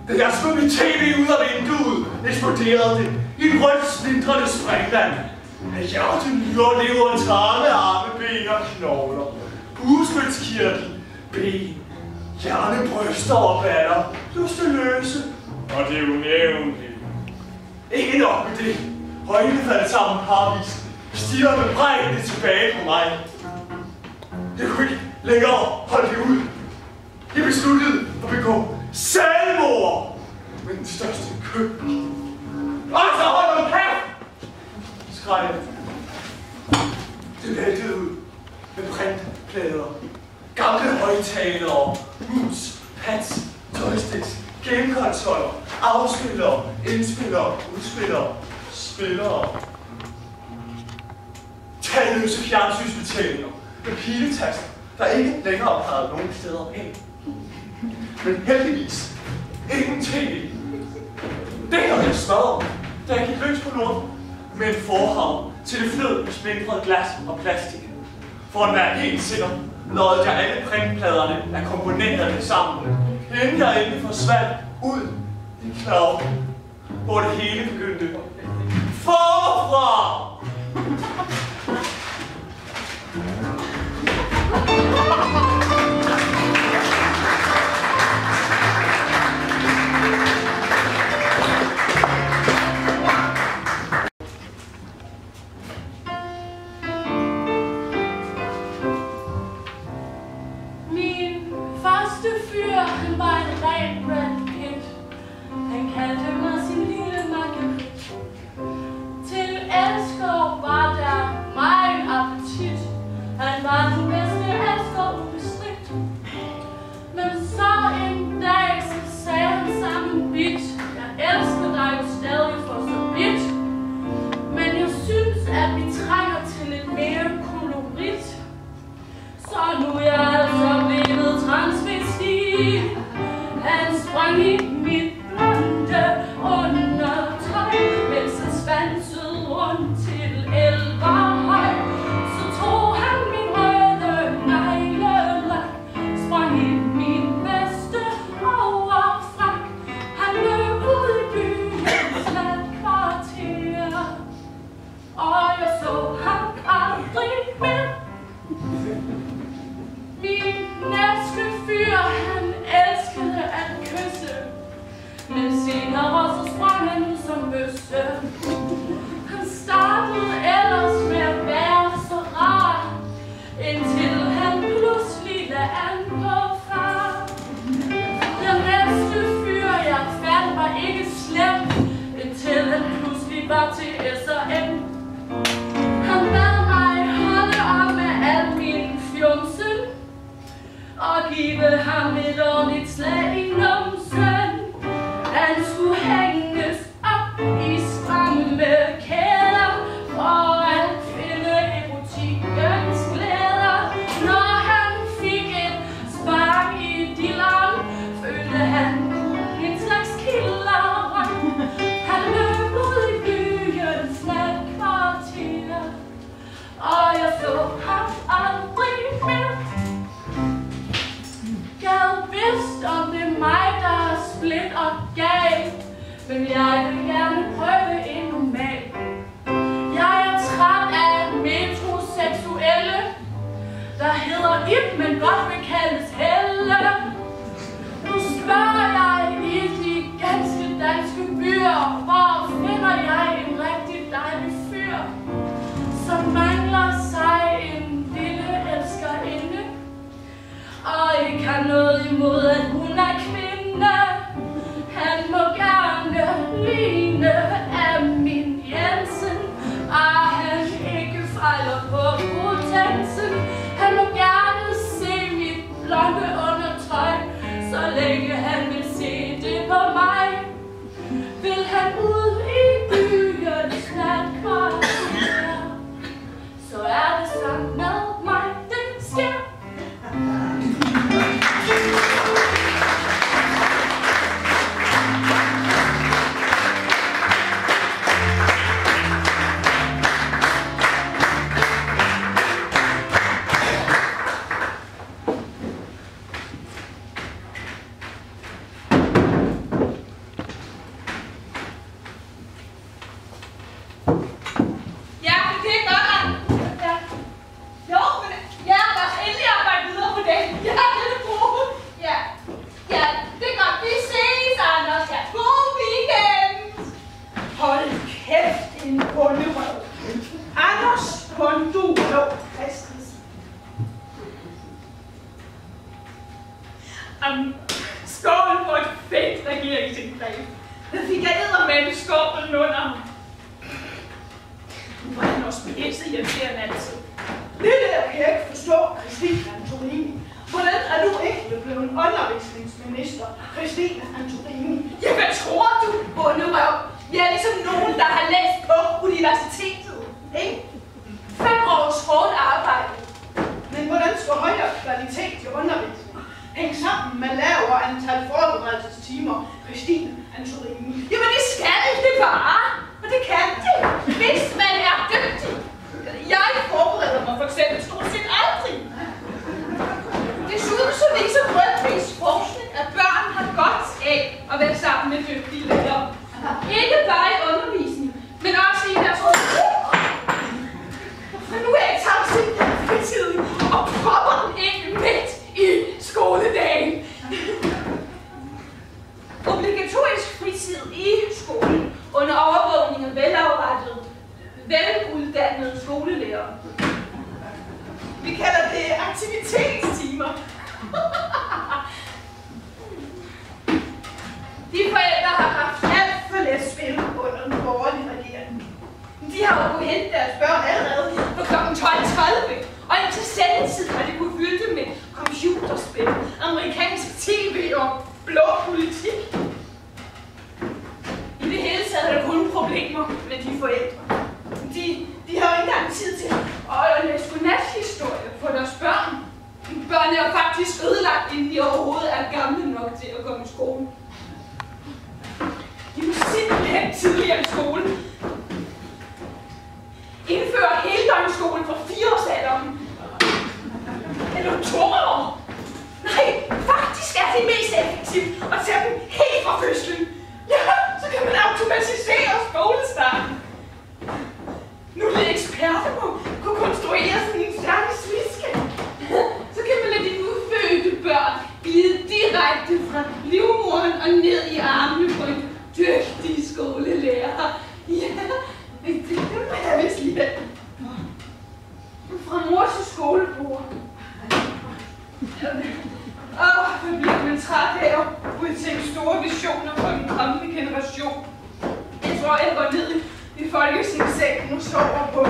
Da jeg slog mit tv ud af vinduet, eksploderede det i en rødt splindrende springvand. Af hjertenyrer lever tarme, arme, ben og knogler. Bugspytkirtel, ben, hjernebryster og baller, lusteløse. Og det er unævnligt. Ikke nok med det. Højene faldt sammen parvis, stiger med brækkende tilbage på mig. Jeg kunne ikke længere holde det ud. Jeg besluttede at begå selvmord med den største køkken. Og så hold nu kæft! Skreg jeg. Det væltede ud med printplader, gamle højtalere, mus, pads, joysticks, gamekonsoller, afspillere, indspillere, udspillere, spillere. Talløse fjernsynsbetalinger med piletaster, der ikke længere pegede nogen steder ind. Men heldigvis ingen tv. Det havde jeg smadret, da jeg gik løs på lort med en forhav til det flød med splintret glas og plastik. For at være helt sikker, nåede jeg alle printpladerne af komponenterne sammen, inden jeg endelig forsvandt ud i clouden, hvor det hele begyndte forfra. var til SRM. Han bad mig holde op med al min fjumsen og give ham et ordentligt slag i numsen. Han skulle hænges op i stramme kæder for at finde erotikkens glæder. Når han fik et spark i dilleren, følte han en slags kilder. Han løb ud i byens natkvarter, og jeg så ham aldrig mere. Gad vidst om det er mig, der er split og gal, men jeg vil gerne prøve en normal. Jeg er træt af metroseksuelle, der hedder Ib, men godt vil kaldes Helle. Nu spørger jeg i de ganske danske byer, hvor finder jeg en rigtig dejlig fyr, som mangler sig en lille elskerinde, og ikke har noget imod, at hun er kvinde. Han må gerne ligne af min Jensen, og han ikke fejler på potensen. Han må gerne se mit blonde undertøj, så længe han vil se det på mig. Vil han ud i byens natkvarter, så er det sammen med mig, det sker. Skål for et fedt regeringsindgreb. Den fik jeg eddermame skålen under ham. Nu var han også bedst irriterende altid. Det der kan jeg ikke forstå, Christine Antorini. Hvordan er du ikke blevet undervisningsminister, Christine Antorini? Ja, hvad tror du, bunderøv? Vi er ligesom nogen, der har læst på universitetet, ikke? 5 års hårdt arbejde. Men hvordan skal højere kvalitet i undervisning hænge sammen med lavere antal forberedelsestimer, Christine Antorini? Jamen det skal det bare, og det kan det, hvis man er dygtig. Jeg forbereder mig for eksempel stort set aldrig. Desuden så viser Rødvigs forskning, at børn har godt af at være sammen med dygtige lærere. Ikke bare i undervisning, men også i deres for nu er jeg tavset i fritiden og propper den ind midt i skoledagen. Obligatorisk fritid i skolen under overvågning af velafrettede, veluddannede skolelærere. Vi kalder det aktivitetstimer. De forældre har haft Alt for let spil under den borgerlige regering. De har jo kunnet hente deres børn allerede på kl. 12:30, og indtil sendetid har de kunnet fylde det med computerspil, amerikansk tv og blå politik. I det hele taget er der kun problemer med de forældre. De har jo ikke engang tid til at læse godnathistorie for deres børn. Børnene er faktisk ødelagt, inden de overhovedet er gamle nok til at komme i skole. De må simpelthen tidligere i skolen. Indføre heldøgnsskolen for 4-årsalderen. Eller 2 år. Nej, faktisk er det mest effektivt at tage dem sover på.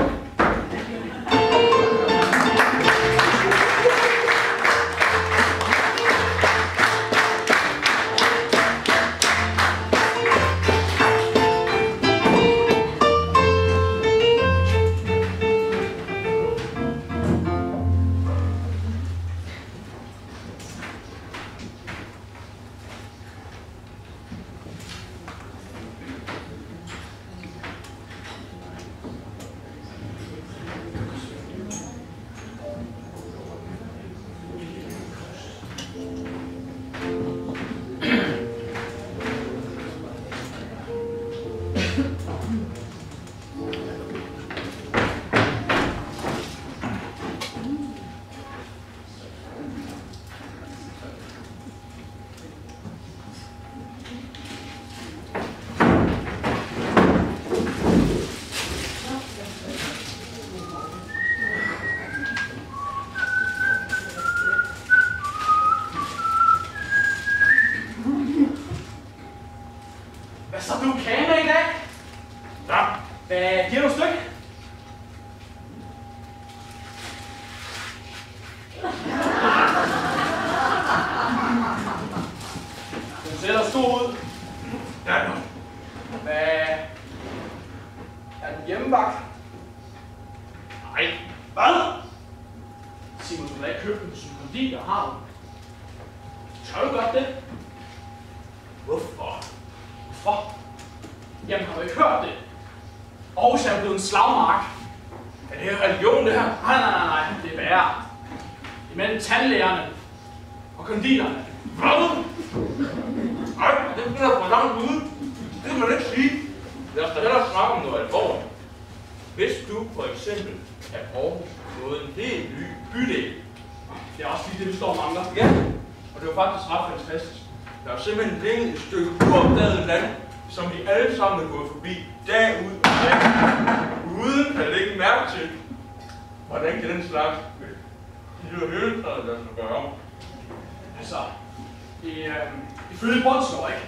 Ifølge Brøndslov, ikke?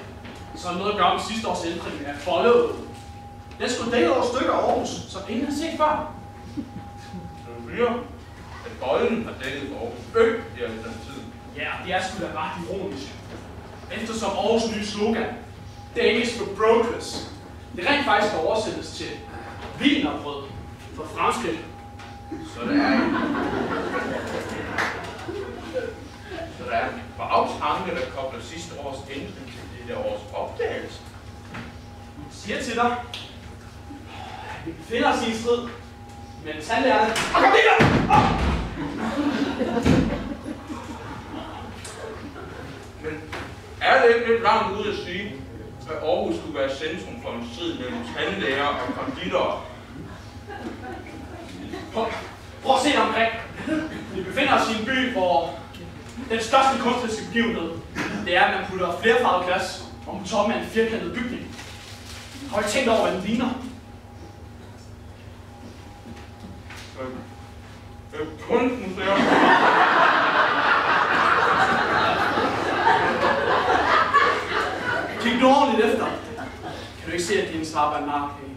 Så er der noget at gøre med sidste års ændring af forløbet. Den skulle dele over stykker af Aarhus, som ingen har set før. Så du siger, at bøjlen har dækket for Aarhus Ø i al den tid. Ja, det er sgu da ret ironisk. Eftersom Aarhus nye slogan, Danish for Progress, det rent faktisk kan oversættes til wienerbrød for fremskridt. Så det er en bagtanke, der kobler sidste års ændring til dette års opdagelse. Jeg siger til dig, vi befinder os i en strid mellem tandlærerne og kondiler! Men er det ikke lidt langt ude at sige, at Aarhus skulle være centrum for en strid mellem tandlæger og konditorer? Prøv at se dig omkring. Vi befinder os i en by, hvor den største kunstneriske begivenhed, det er, at man putter flerfarvet glas om toppen af en firkantet bygning. Har du tænkt over, hvad den ligner? Kunstmuseum. Kig nu ordentligt efter. Kan du ikke se, at din snart er en markage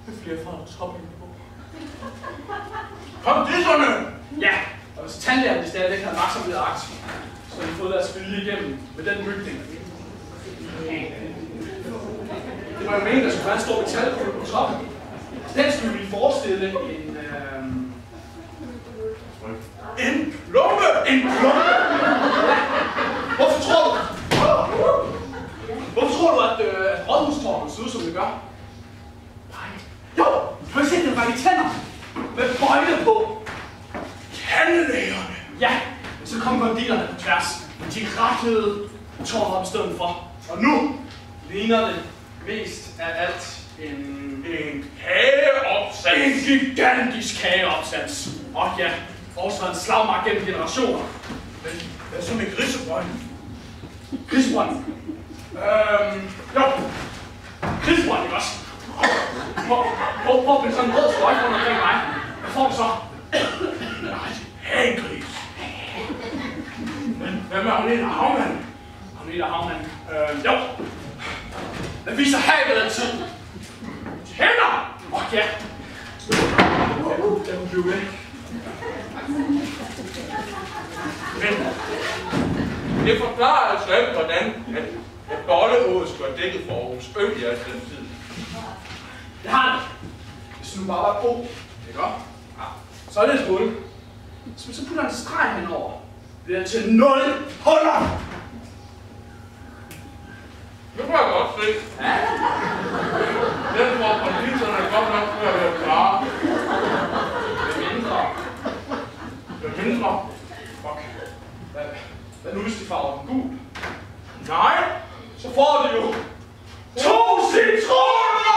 med flerfarvet toppen på? Konditorerne! Ja, og hvis tandlærerne stadigvæk har magt som lidt akt, så har de fået deres vilje igennem med den bygning. Det var jo meningen, der skulle være en stor metalkugle på toppen. Den skulle vi forestille en plumpe! En plumpe! Hvorfor tror du, at rådhustårnet ser ud, som det gør? Nej. Jo, du har set den række tænder med bøjle på. Tandlægerne! Ja, men så kom konditorerne på tværs. De raklede tårnet op i stedet for. Og nu ligner det mest af alt en kageopsats. En gigantisk kageopsats. Og ja, også en slagmark gennem generationer. Men hvad så med grisebrønden? Grisebrønden? Jo. Grisebrønden, ikke også? Prøv at blive sådan en rød sløjt rundt omkring mig. Hvad får du så? Hagegris. Men hvad med Agnete Havmann? Agnete Havmann? Jo. Den viser havet altid. Tænder! Og ja, flyve væk. Men det forklarer altså ikke, hvordan at bolleåret skulle have dækket for Aarhus Ø i al den tid. Det har det. Hvis nu bare var god, ikke godt? Ja. Så er det et hul. Så putter en streg henover. Det er til 0 huller. Det kunne jeg godt se. Ja. Den får præciserne godt nok til at være klare. Det er mindre. Fuck. Hvad nu hvis de farver den gul? Nej. Så får de jo 2 citroner!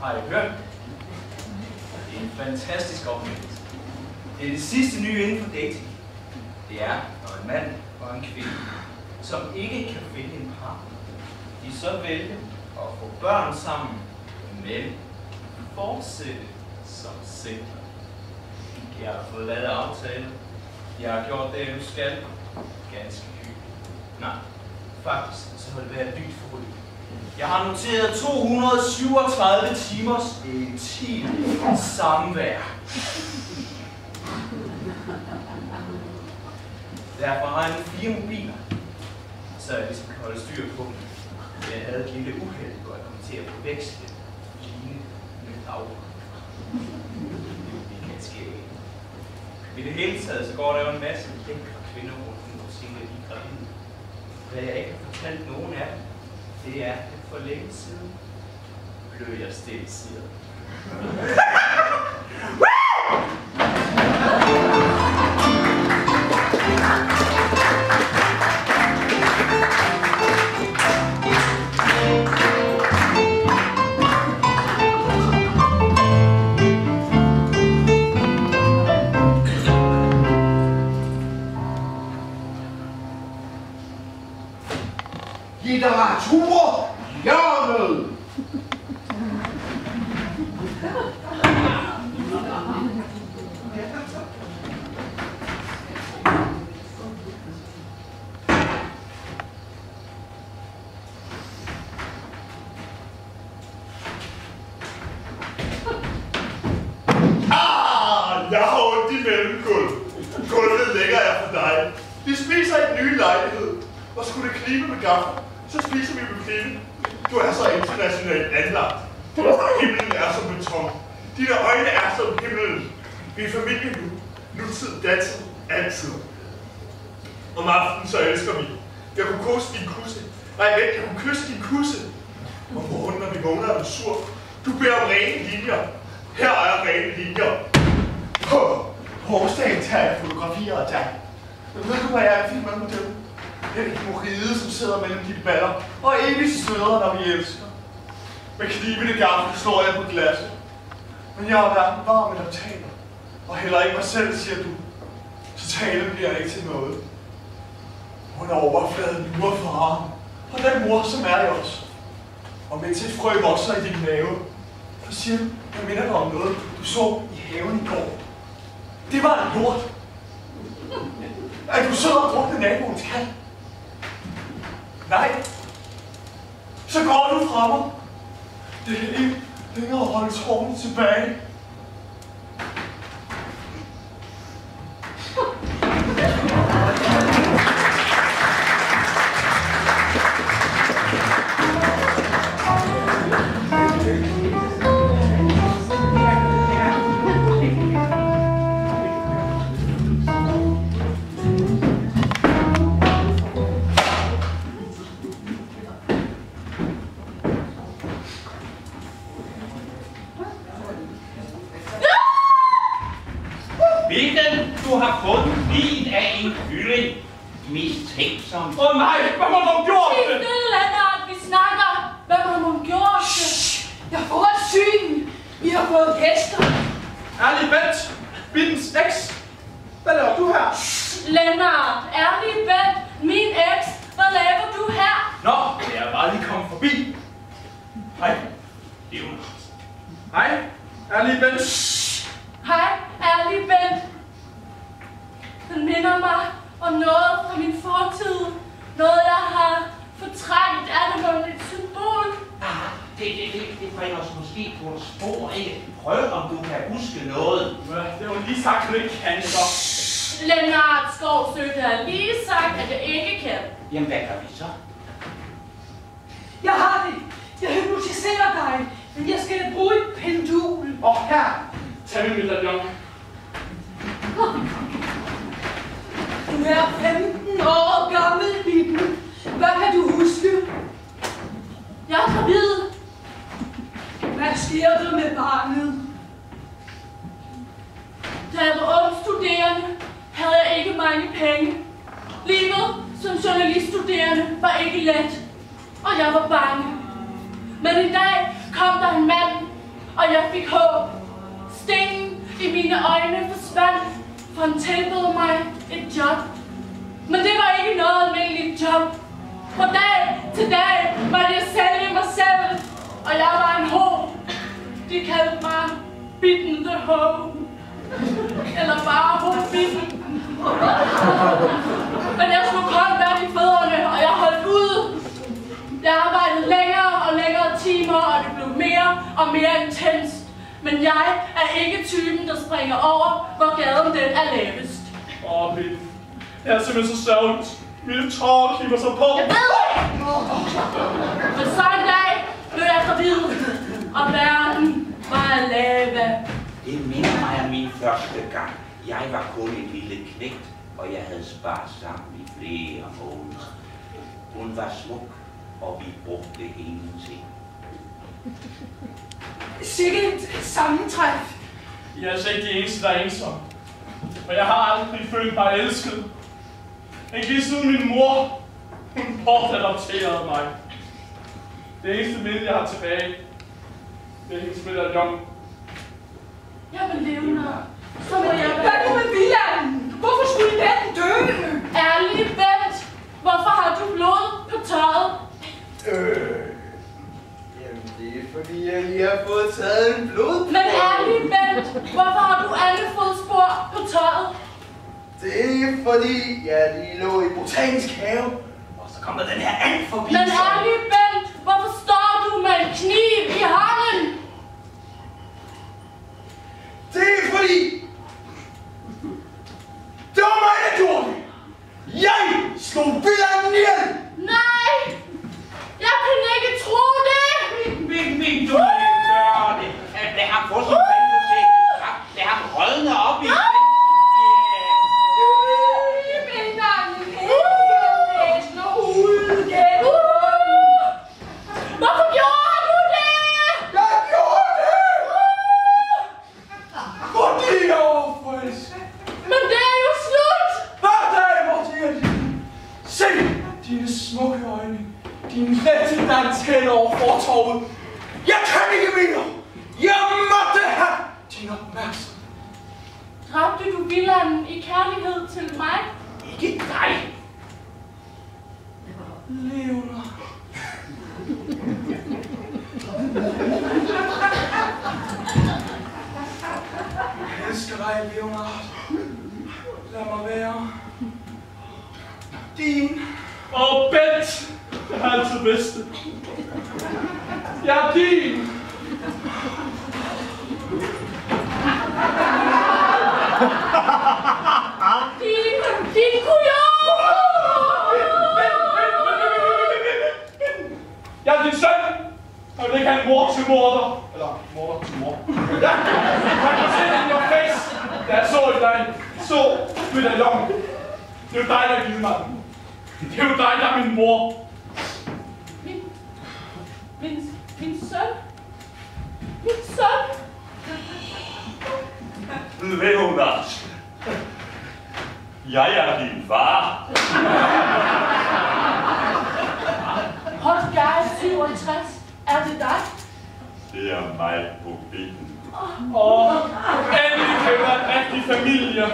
Har I hørt? Det er en fantastisk oplevelse. Det er det sidste nye inden for dating. Det er, når en mand og en kvinde, som ikke kan finde en partner, de så vælger at få børn sammen, men fortsætte som singler. Jeg har fået lavet aftale. Jeg har gjort det, du skal. Ganske hyggeligt. Nej, faktisk så vil det være dybt forrygende. Jeg har noteret 237 timers intim samvær. Derfor har jeg nu 4 mobiler, så jeg ligesom kan holde styr på dem. Jeg havde et lille uheld, hvor jeg kom til at forveksle Line med Laura. Det er ganske enkelt. I det hele taget så går der jo en masse lækre kvinder rundt og siger, at de er gravide. Hvad jeg ikke har fortalt nogen af dem, det er, at for længe siden blev jeg stilsiget. litteraturhjørnet. Jeg har ondt i mellemgulv. Gulvet lægger jeg for dig. Vi spiser i den nye lejlighed. Og skulle det knibe med gaffel, så spiser vi med knive. Du er så internationalt anlagt. Himlen er som beton. Dine øjne er som himlen. Vi er familie nu. Nutid, datid, altid. Om aftenen så elsker vi. Jeg kunne kysse din kusse. Nej, vent, jeg kunne kysse din kusse. Om morgenen, når vi vågner, er du sur. Du beder om rene linjer. Her er rene linjer. Hårstagen tager jeg fotografier af dig. Men ved du, hvad jeg er filmet med dem? Det er en hemorrhide, som sidder mellem de baller og evigt sveder, når vi elsker. Med knivende gaffel slår jeg på glasset. Men jeg er hverken varm eller taler. Og heller ikke mig selv, siger du. Så talen bliver ikke til noget. Hun er overfladen lurer faren. Og den mor, som er i os. Og mens et frø vokser i din mave, så siger du, jeg minder dig om noget, du så i haven i går. Det var en lort. At du sidder og drukte naboens kat. Nej. Så går du fra mig. Det kan ikke længere holde tårne tilbage. Du har fået liget af en kylling. Mistænksom. Nej, hvad har du gjort det? Det er Lennart, vi snakker. Hvad har hun gjort det? Jeg får et syn. Vi har fået gæster. Ærlig Bent, Bittens eks. Hvad laver du her? Lennart, ærlig Bent, min eks. Hvad laver du her? Nå, jeg er bare lige kommet forbi. Hej, det er jo. Hej, ærlig Bent. Hej, ærlig Bent. Den minder mig om noget fra min fortid. Noget, jeg har fortrængt. Er det noget et symbol? Det bringer os måske på et spor, ikke? Prøv, om du kan huske noget. Det var lige sagt, at du ikke kan så. Lennart Skovsø, der har lige sagt, at jeg ikke kan. Jamen, hvad gør vi så? Jeg har det. Jeg hypnotiserer dig. Men jeg skal bruge et pendul. Og her, tag min medaljon. Du er 15 år gammel, Bitten. Hvad kan du huske? Jeg er gravid. Hvad sker der med barnet? Da jeg var ung studerende, havde jeg ikke mange penge. Livet som journaliststuderende var ikke let, og jeg var bange. Men en dag kom der en mand, og jeg fik håb. Stenen i mine øjne forsvandt, for han tilbød mig et job. Men det var ikke noget almindeligt job. Fra dag til dag måtte jeg sælge mig selv, og jeg var en ho. De kaldte mig Bitten the Ho. Eller bare Ho-Bitten. Men jeg skulle koldt vand i fødderne, og jeg holdt ud. Jeg arbejdede længere og længere timer, og det blev mere og mere intenst. Men jeg er ikke typen, der springer over, hvor gaden den er lavest. Bitten. Jeg er simpelthen så sørgeligt. Mine tårer kipper sig på. Jeg ved det! Men så en dag blev jeg gravid, og verden var af lava. Det minder mig om min første gang. Jeg var kun en lille knægt, og jeg havde sparet sammen i flere måneder. Hun var smuk, og vi brugte ingenting. Sikke et sammentræf. I er altså ikke de eneste, der er ensomme. For jeg har aldrig følt mig elsket. Ikke lige siden min mor, hun bortadopterede mig. Det eneste minde, jeg har tilbage, det er hendes medaljon. Jeg vil leve, når så må jeg Hvad nu med Villand? Hvorfor skulle den dø? Ærlig Bent, hvorfor har du blod på tøjet? Jamen, det er fordi, jeg lige har fået taget en blodprøve. Men ærligt, Bent, hvorfor har du alle fodspor på tøjet? Det er fordi, jeg lige lå i botanisk have, og så kom der den her and forbi. Men ærligt, Bent, hvorfor står du med en kniv i hånden? Det er fordi, det var mig, der gjorde det. Jeg slog Wilhelm ihjel. Nej! Jeg kan ikke tro det! Min, du må ikke gøre det. Lad ham få sin fandmusik. Lad ham rødne op i Hvorfor gjorde du det? Jeg gjorde det! Fordi jeg var forelsket. Men det er jo slut! Hver dag, Martin. Se dine smukke øjne. Din lette danskhed over fortorvet. Jeg kan ikke mere. Jeg måtte have din opmærksomhed. Dræbte du Wilhelm i kærlighed til mig? Ikke dig. Leonard. Jeg elsker dig, Leonard. Lad mig være. Din. Og Bent, jeg er altid bedste. Jeg er din. Din kujon! Jeg er din søn. Jeg vil ikke have en mor til morder. Eller morder til mor. Ja, jeg kan se det i your face. Da jeg så i dig. Så medaljongen. Det er jo dig, der er vildmanden. Det er jo dig, der er min mor. Min søn? Min søn? Leonard. Jeg er din far. Hotguy 67. Er det dig? Det er mig på bilen. Endelig kan vi være en rigtig familie.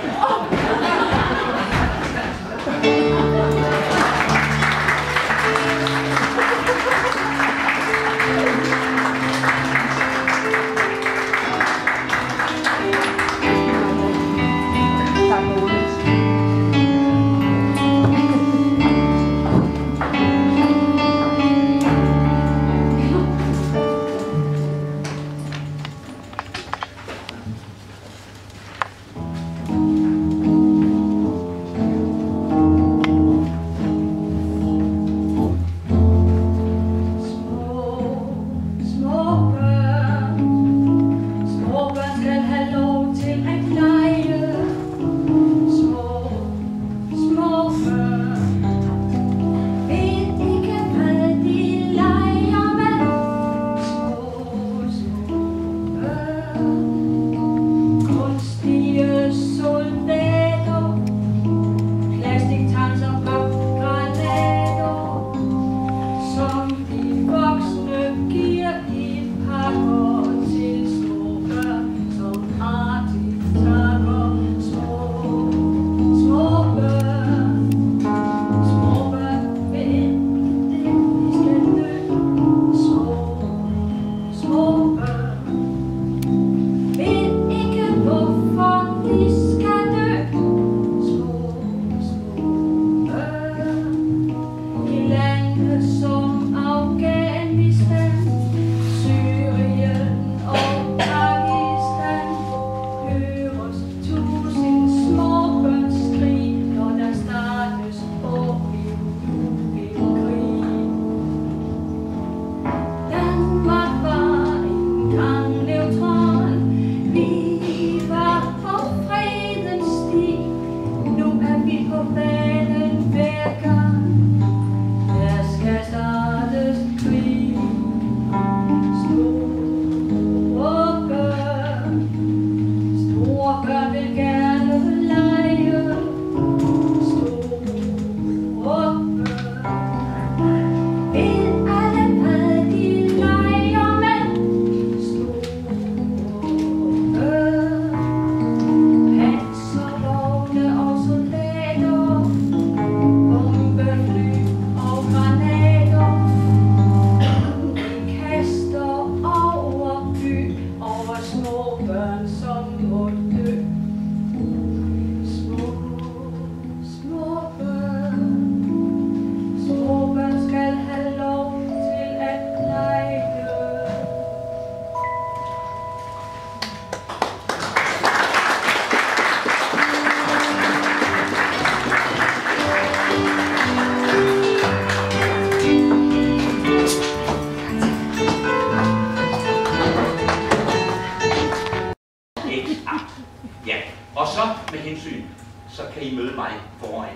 så med hensyn, så kan I møde mig foran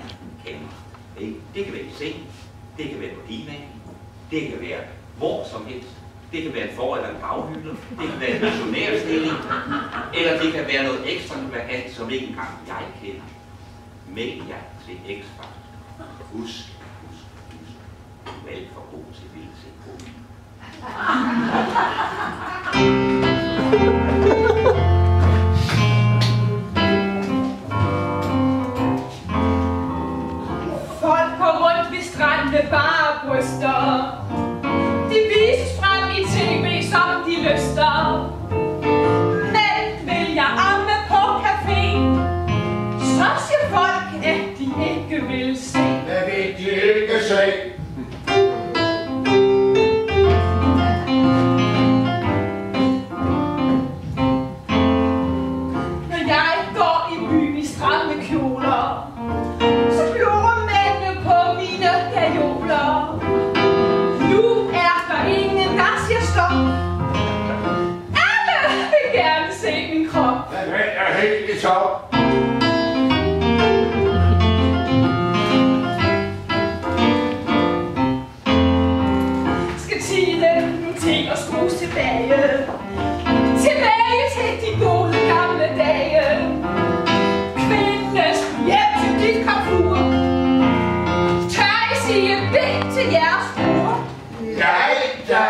kameraet. Det kan være i seng, det kan være på e-mail, det kan være hvor som helst. Det kan være en for- eller en baghylde, det kan være en missionærstilling, eller det kan være noget ekstravagant, som ikke engang jeg kender. Meld jer til X-Factor. Husk. Du er alt for god til vildse på. Folk går rundt ved stranden med bare bryster. De vises frem i tv, som de lyster. Men vil jeg amme på café, så siger folk, at de ikke vil se. Hvad vil de ikke se? Når jeg går i byen i stramme kjoler, så glor mændene på mine gajoler. Nu er der ingen, der siger stop. Alle vil gerne se min krop. Den er helt i top. Skal tiden til at skrues tilbage. Tilbage til de gode gamle dage. Kvindes hjem til dit komfur. Tør I sige det til jeres bror? Nej da!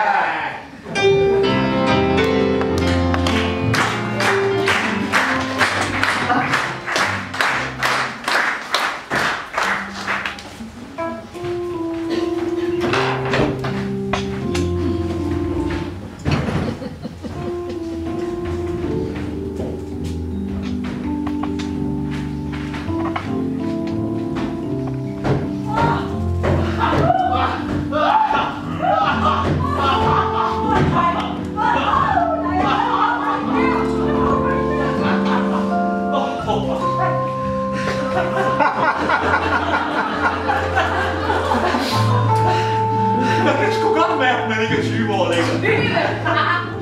Det skulle godt være, at man ikke er 20 år længere.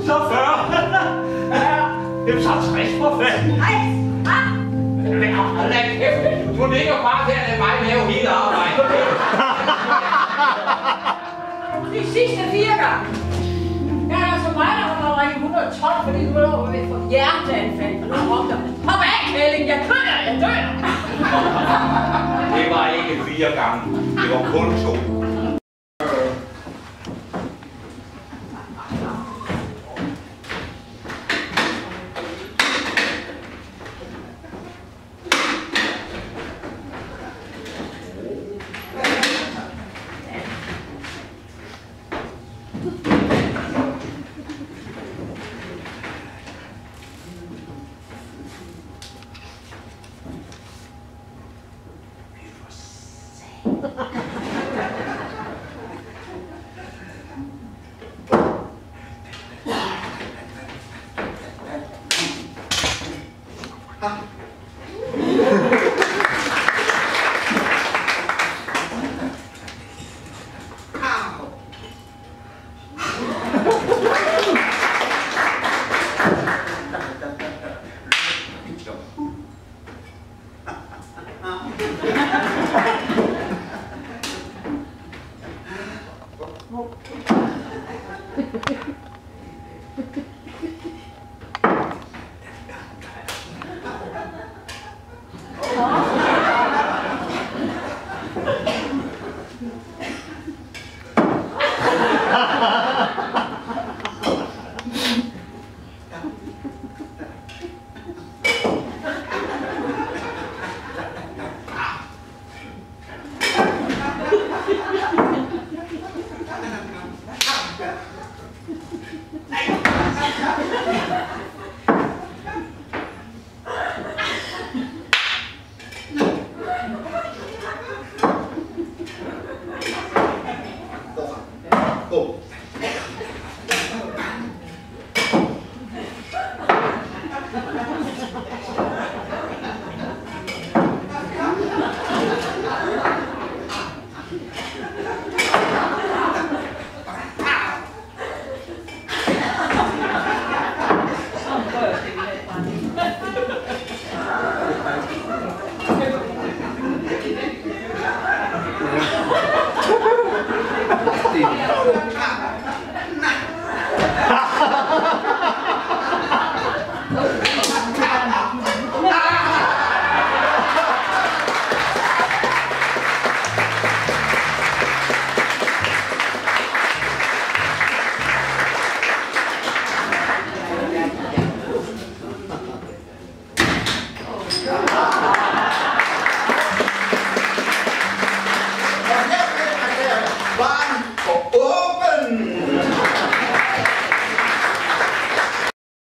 Så 40. Jamen så 60 for fanden. Lad kæft, du ligger bare der med mig lave hele arbejdet. De sidste 4 gange. Ja, det er altså mig, der har ringet 112, fordi du var ved at få hjerteanfald. Og nu råbte jeg, hop af, Kælling, jeg dør. Det var ikke 4 gange, det var kun 2.